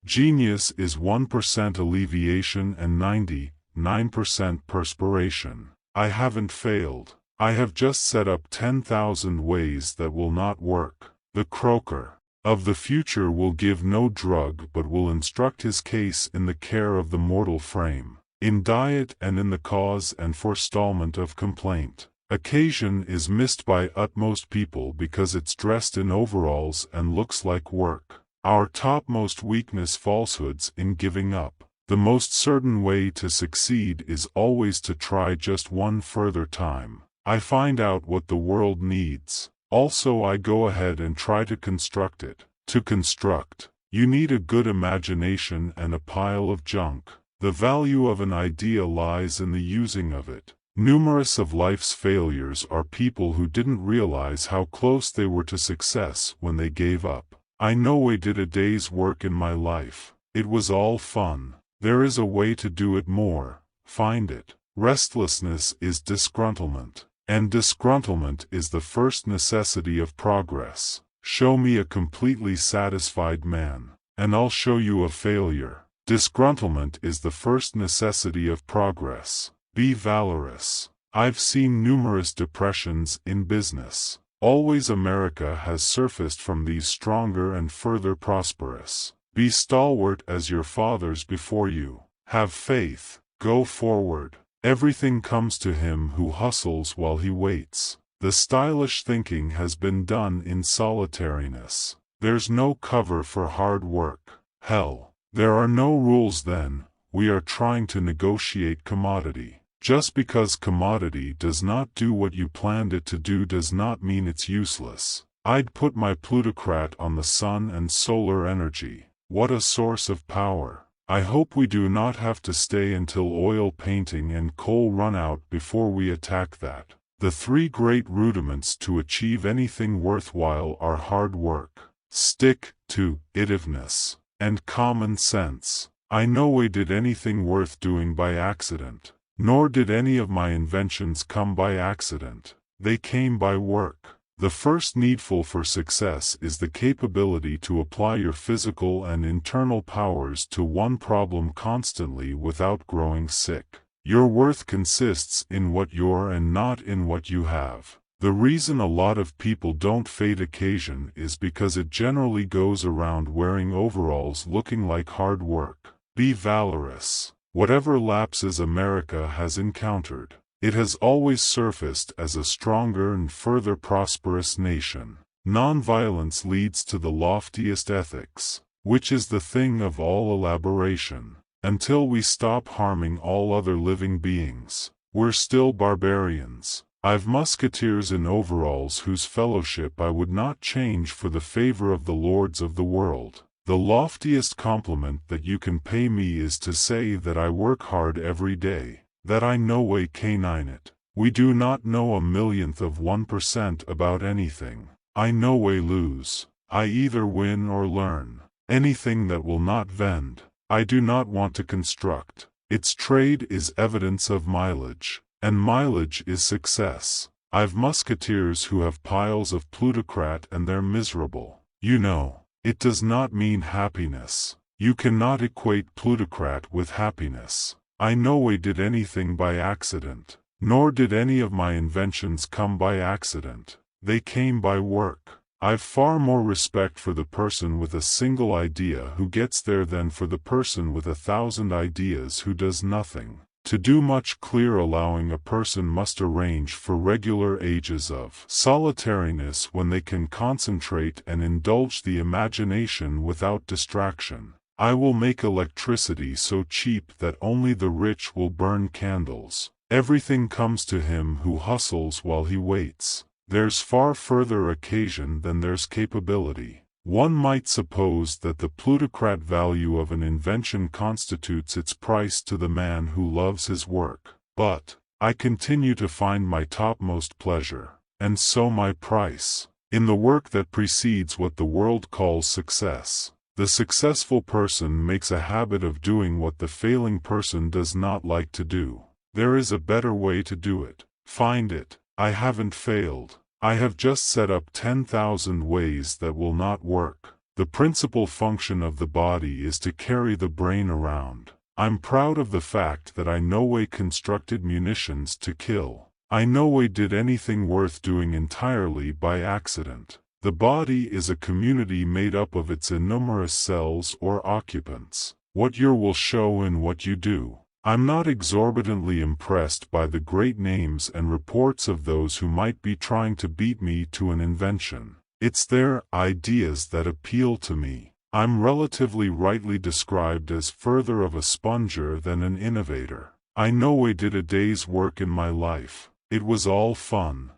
Genius is 1% alleviation and 99% perspiration. I haven't failed. I have just set up 10,000 ways that will not work. The croaker of the future will give no drug but will instruct his case in the care of the mortal frame, in diet and in the cause and forestallment of complaint. Occasion is missed by utmost people because it's dressed in overalls and looks like work. Our topmost weakness falsehoods in giving up. The most certain way to succeed is always to try just one further time. I find out what the world needs. Also I go ahead and try to construct it. To construct, you need a good imagination and a pile of junk. The value of an idea lies in the using of it. Numerous of life's failures are people who didn't realize how close they were to success when they gave up. I no way did a day's work in my life. It was all fun. There is a way to do it more. Find it. Restlessness is disgruntlement. And disgruntlement is the first necessity of progress. Show me a completely satisfied man, and I'll show you a failure. Disgruntlement is the first necessity of progress. Be valorous. I've seen numerous depressions in business. Always America has surfaced from these stronger and further prosperous. Be stalwart as your fathers before you. Have faith. Go forward. Everything comes to him who hustles while he waits. The stylish thinking has been done in solitariness. There's no cover for hard work. Hell, there are no rules then. We are trying to negotiate commodity. Just because commodity does not do what you planned it to do does not mean it's useless. I'd put my plutocrat on the sun and solar energy. What a source of power. I hope we do not have to stay until oil painting and coal run out before we attack that. The three great rudiments to achieve anything worthwhile are hard work, stick-to-itiveness, and common sense. I no way did anything worth doing by accident. Nor did any of my inventions come by accident. They came by work. The first needful for success is the capability to apply your physical and internal powers to one problem constantly without growing sick. Your worth consists in what you're and not in what you have. The reason a lot of people don't fade occasion is because it generally goes around wearing overalls looking like hard work. Be valorous. Whatever lapses America has encountered, it has always surfaced as a stronger and further prosperous nation. Nonviolence leads to the loftiest ethics, which is the thing of all elaboration. Until we stop harming all other living beings, we're still barbarians. I've musketeers in overalls whose fellowship I would not change for the favor of the lords of the world. The loftiest compliment that you can pay me is to say that I work hard every day, that I no way canine it. We do not know a millionth of 1% about anything. I no way lose. I either win or learn. Anything that will not vend, I do not want to construct. Its trade is evidence of mileage, and mileage is success. I've musketeers who have piles of plutocrat and they're miserable. You know. It does not mean happiness. You cannot equate plutocrat with happiness. I no way did anything by accident. Nor did any of my inventions come by accident. They came by work. I've far more respect for the person with a single idea who gets there than for the person with 1,000 ideas who does nothing. To do much clear allowing a person must arrange for regular ages of solitariness when they can concentrate and indulge the imagination without distraction. I will make electricity so cheap that only the rich will burn candles. Everything comes to him who hustles while he waits. There's far further occasion than there's capability. One might suppose that the plutocrat value of an invention constitutes its price to the man who loves his work. But I continue to find my topmost pleasure, and so my price, in the work that precedes what the world calls success. The successful person makes a habit of doing what the failing person does not like to do. There is a better way to do it. Find it. I haven't failed. I have just set up 10,000 ways that will not work. The principal function of the body is to carry the brain around. I'm proud of the fact that I no way constructed munitions to kill. I no way did anything worth doing entirely by accident. The body is a community made up of its innumerous cells or occupants. What you will show in what you do. I'm not exorbitantly impressed by the great names and reports of those who might be trying to beat me to an invention. It's their ideas that appeal to me. I'm relatively rightly described as further of a sponger than an innovator. I no way did a day's work in my life. It was all fun.